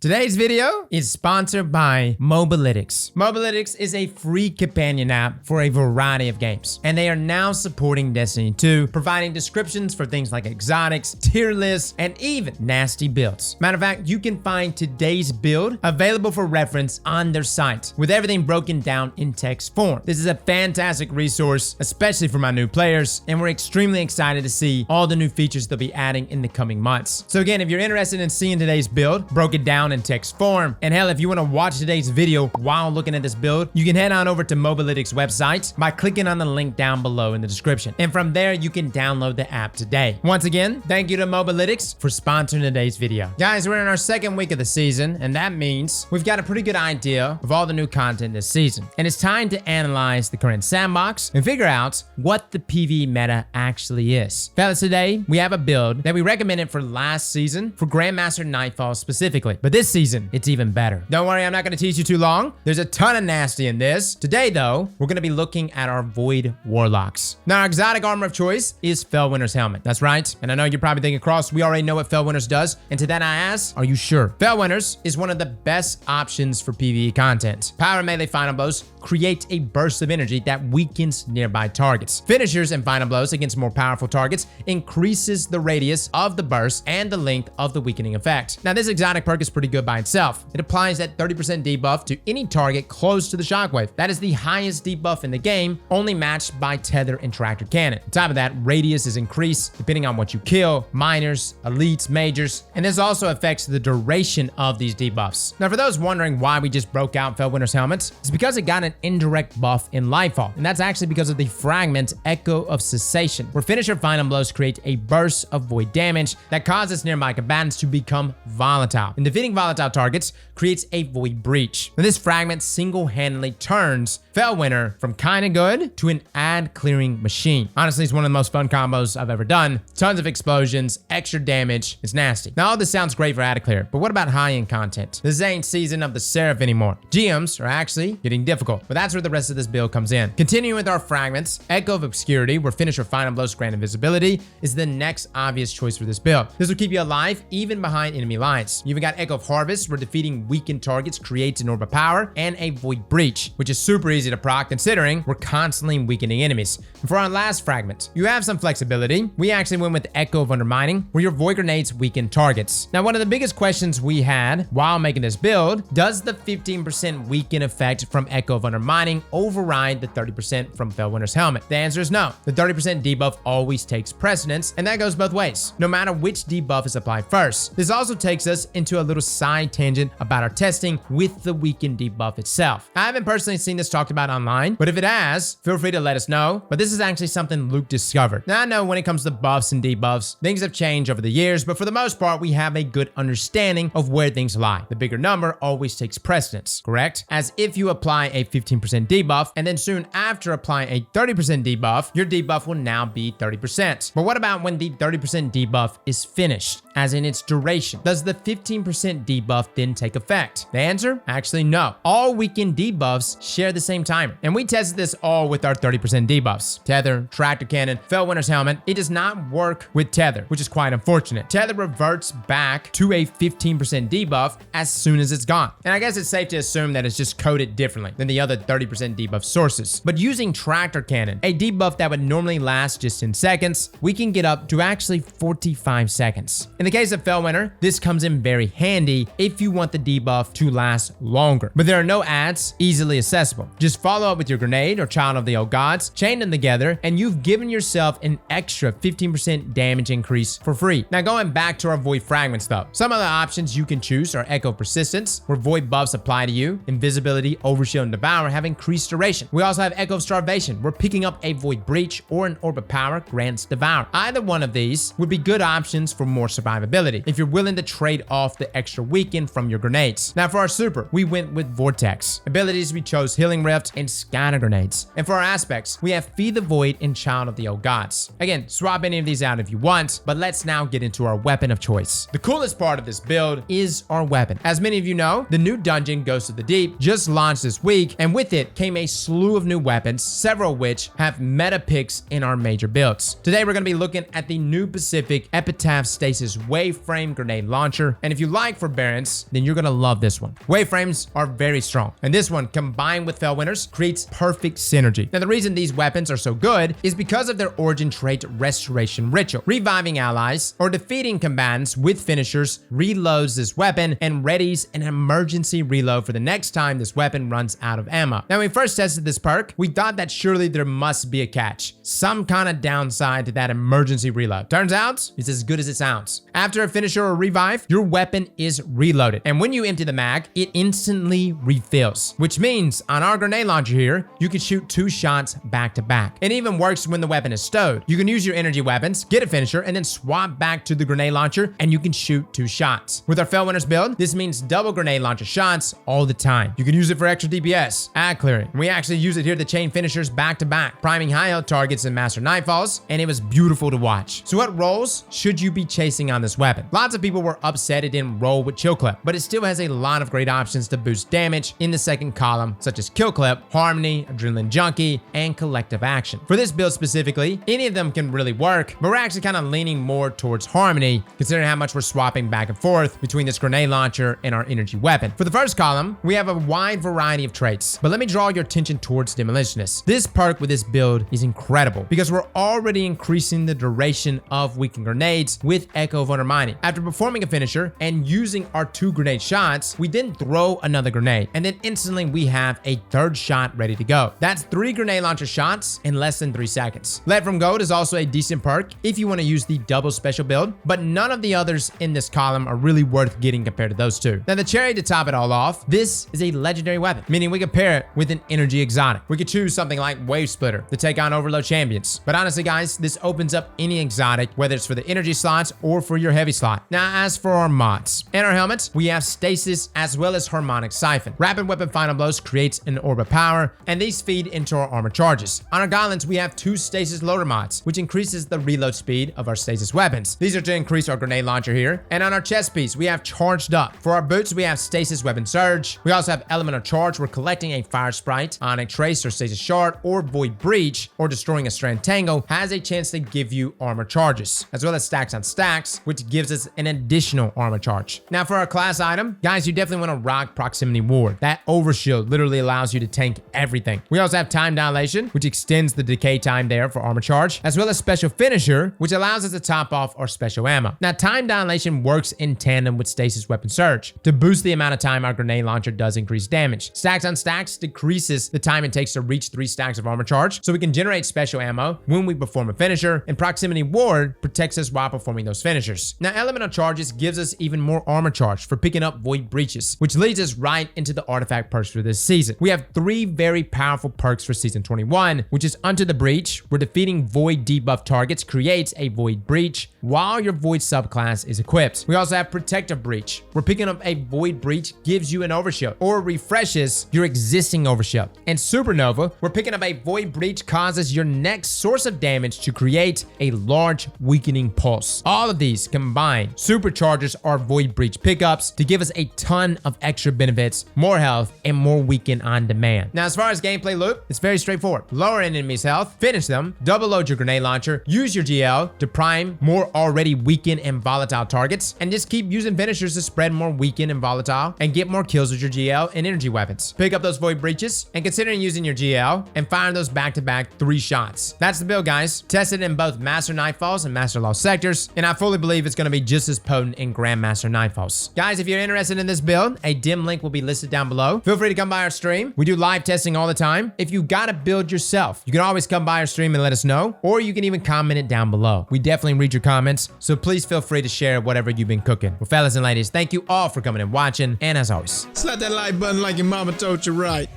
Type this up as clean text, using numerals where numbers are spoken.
Today's video is sponsored by Mobalytics. Mobalytics is a free companion app for a variety of games, and they are now supporting Destiny 2, providing descriptions for things like exotics, tier lists, and even nasty builds. Matter of fact, you can find today's build available for reference on their site, with everything broken down in text form. This is a fantastic resource, especially for my new players, and we're extremely excited to see all the new features they'll be adding in the coming months. So again, if you're interested in seeing today's build broken down in text form, and hell, if you want to watch today's video while looking at this build, you can head on over to Mobalytics website by clicking on the link down below in the description. And from there, you can download the app today. Once again, thank you to Mobalytics for sponsoring today's video. Guys, we're in our second week of the season, and that means we've got a pretty good idea of all the new content this season. And it's time to analyze the current sandbox and figure out what the PvE meta actually is. Fellas, today we have a build that we recommended for last season for Grandmaster Nightfall specifically, but this season it's even better. Don't worry, I'm not going to teach you too long. There's a ton of nasty in this. Today though, we're going to be looking at our Void Warlocks. Now, our exotic armor of choice is Felwinter's helmet. That's right. And I know you're probably thinking, Cross, we already know what Felwinter's does. And to that I ask, are you sure? Felwinter's is one of the best options for PvE content. Power and melee final blows create a burst of energy that weakens nearby targets. Finishers and final blows against more powerful targets increases the radius of the burst and the length of the weakening effect. Now, this exotic perk is pretty good by itself. It applies that 30% debuff to any target close to the shockwave. That is the highest debuff in the game, only matched by Tether and Tractor Cannon. On top of that, radius is increased depending on what you kill, minors, elites, majors, and this also affects the duration of these debuffs. Now, for those wondering why we just broke out Felwinter's helmets, it's because it got an indirect buff in Lightfall, and that's actually because of the Fragments Echo of Cessation, where finisher final blows create a burst of void damage that causes nearby combatants to become volatile, and defeating volatile targets creates a void breach. Now, this fragment single-handedly turns Felwinter from kinda good to an ad clearing machine. Honestly, it's one of the most fun combos I've ever done. Tons of explosions, extra damage, it's nasty. Now, all this sounds great for ad clear, but what about high-end content? This ain't season of the Seraph anymore. GMs are actually getting difficult, but that's where the rest of this build comes in. Continuing with our fragments, Echo of Obscurity, where finisher final blows grant invisibility, is the next obvious choice for this build. This will keep you alive even behind enemy lines. You even got Echo of Harvest, where defeating weakened targets creates an orb of power, and a void breach, which is super easy to proc considering we're constantly weakening enemies. And for our last fragment, you have some flexibility. We actually went with Echo of Undermining, where your void grenades weaken targets. Now, one of the biggest questions we had while making this build, does the 15% weaken effect from Echo of Undermining override the 30% from Felwinter's helmet? The answer is no. The 30% debuff always takes precedence, and that goes both ways, no matter which debuff is applied first. This also takes us into a little side tangent about our testing with the weakened debuff itself. I haven't personally seen this talked about online, but if it has, feel free to let us know. But this is actually something Luke discovered. Now, I know when it comes to buffs and debuffs, things have changed over the years, but for the most part, we have a good understanding of where things lie. The bigger number always takes precedence, correct? As if you apply a 15% debuff, and then soon after applying a 30% debuff, your debuff will now be 30%. But what about when the 30% debuff is finished, as in its duration? Does the 15% debuff then take effect? The answer? Actually, no. All weakened debuffs share the same timer, and we tested this all with our 30% debuffs. Tether, Tractor Cannon, Felwinter's helmet. It does not work with Tether, which is quite unfortunate. Tether reverts back to a 15% debuff as soon as it's gone. And I guess it's safe to assume that it's just coded differently than the other 30% debuff sources. But using Tractor Cannon, a debuff that would normally last just 10 seconds, we can get up to actually 45 seconds. In the case of Felwinter, this comes in very handy if you want the debuff to last longer. But there are no ads easily accessible. Just follow up with your grenade or Child of the Old Gods, chain them together, and you've given yourself an extra 15% damage increase for free. Now, going back to our Void Fragments though, some other options you can choose are Echo Persistence, where void buffs apply to you. Invisibility, Overshield, and Devour have increased duration. We also have Echo of Starvation, where picking up a Void Breach or an Orb of Power grants Devour. Either one of these would be good options for more survivability if you're willing to trade off the extra weaken from your grenades. Now, for our super, we went with Vortex. Abilities, we chose Healing Rift and Scatter Grenades. And for our aspects, we have Feed the Void and Child of the Old Gods. Again, swap any of these out if you want, but let's now get into our weapon of choice. The coolest part of this build is our weapon. As many of you know, the new dungeon, Ghost of the Deep, just launched this week, and And with it came a slew of new weapons, several of which have meta picks in our major builds. Today we're going to be looking at the new Pacific Epitaph Stasis Waveframe Grenade Launcher, and if you like forbearance, then you're going to love this one. Waveframes are very strong, and this one, combined with Felwinters, creates perfect synergy. Now the reason these weapons are so good is because of their origin trait Restoration Ritual. Reviving allies or defeating combatants with finishers reloads this weapon and readies an emergency reload for the next time this weapon runs out of ammo. Now when we first tested this perk, we thought that surely there must be a catch, some kind of downside to that emergency reload. Turns out it's as good as it sounds. After a finisher or revive, your weapon is reloaded, and when you empty the mag, it instantly refills, which means on our grenade launcher here, you can shoot 2 shots back to back. It even works when the weapon is stowed. You can use your energy weapons, get a finisher, and then swap back to the grenade launcher, and you can shoot 2 shots. With our Felwinter's build, this means double grenade launcher shots all the time. You can use it for extra DPS, ad clearing. We actually use it here to chain finishers back to back, priming high health targets in Master Nightfalls, and it was beautiful to watch. So what roles should you be chasing on this weapon? Lots of people were upset it didn't roll with Chill Clip, but it still has a lot of great options to boost damage in the second column, such as Kill Clip, Harmony, Adrenaline Junkie, and Collective Action. For this build specifically, any of them can really work, but we're actually kind of leaning more towards Harmony, considering how much we're swapping back and forth between this grenade launcher and our energy weapon. For the first column, we have a wide variety of traits, but let me draw your attention towards Demolitionist. This perk with this build is incredible because we're already increasing the duration of weakened grenades with Echo of Undermining. After performing a finisher and using our 2 grenade shots, we then throw another grenade, and then instantly we have a 3rd shot ready to go. That's 3 grenade launcher shots in less than 3 seconds. Lead from Gold is also a decent perk if you want to use the double special build, but none of the others in this column are really worth getting compared to those 2. Now the cherry to top it all off, this is a legendary weapon, meaning we can pair it with an energy exotic. We could choose something like Wave Splitter to take on Overload champions, but honestly guys, this opens up any exotic, whether it's for the energy slots or for your heavy slot. Now as for our mods, in our helmets, we have Stasis as well as Harmonic Siphon. Rapid Weapon Final Blows creates an orb of power, and these feed into our armor charges. On our gauntlets, we have 2 Stasis Loader mods, which increases the reload speed of our Stasis weapons. These are to increase our grenade launcher here. And on our chest piece, we have Charged Up. For our boots, we have Stasis Weapon Surge. We also have Elemental Charge. We're collecting a Fire Sprite, Onyx Trace, or Stasis Shard, or Void Breach, or destroying a Strand Tangle has a chance to give you armor charges, as well as Stacks on Stacks, which gives us an additional armor charge. Now for our class item, guys, you definitely want to rock Proximity Ward. That overshield literally allows you to tank everything. We also have Time Dilation, which extends the decay time there for armor charge, as well as Special Finisher, which allows us to top off our special ammo. Now Time Dilation works in tandem with Stasis Weapon Surge. To boost the amount of time our grenade launcher does increase damage. Stacks on Stacks decreases the time it takes to reach 3 stacks of armor charge, so we can generate special ammo when we perform a finisher, and Proximity Ward protects us while performing those finishers. Now Elemental Charges gives us even more armor charge for picking up Void Breaches, which leads us right into the artifact perks for this season. We have 3 very powerful perks for season 21, which is Unto the Breach, where defeating Void debuff targets creates a Void Breach while your Void subclass is equipped. We also have Protective Breach, where picking up a Void Breach gives you an overshield or refreshes your existing overshield. And Supernova, where picking up a Void Breach causes your next source of damage to create a large weakening pulse. All of these combined supercharges our Void Breach pickups to give us a ton of extra benefits, more health, and more weaken on demand. Now as far as gameplay loop, it's very straightforward. Lower an enemy's health, finish them, double load your grenade launcher, use your GL to prime more already weakened and volatile targets, and just keep using finishers to spread more weakened and volatile and get more kills with your GL and energy weapons. Pick up those Void Breaches and considering using your GL and firing those back-to-back 3 shots. That's the build, guys. Tested in both Master Nightfalls and Master Lost sectors, and I fully believe it's going to be just as potent in Grandmaster Nightfalls. Guys, if you're interested in this build, a dim link will be listed down below. Feel free to come by our stream. We do live testing all the time. If you got to build yourself, you can always come by our stream and let us know, or you can even comment it down below. We definitely read your comments, so please feel free to share whatever you've been cooking. Well, fellas and ladies, thank you all for coming and watching, and as always, Slap that like button like your mama told you right.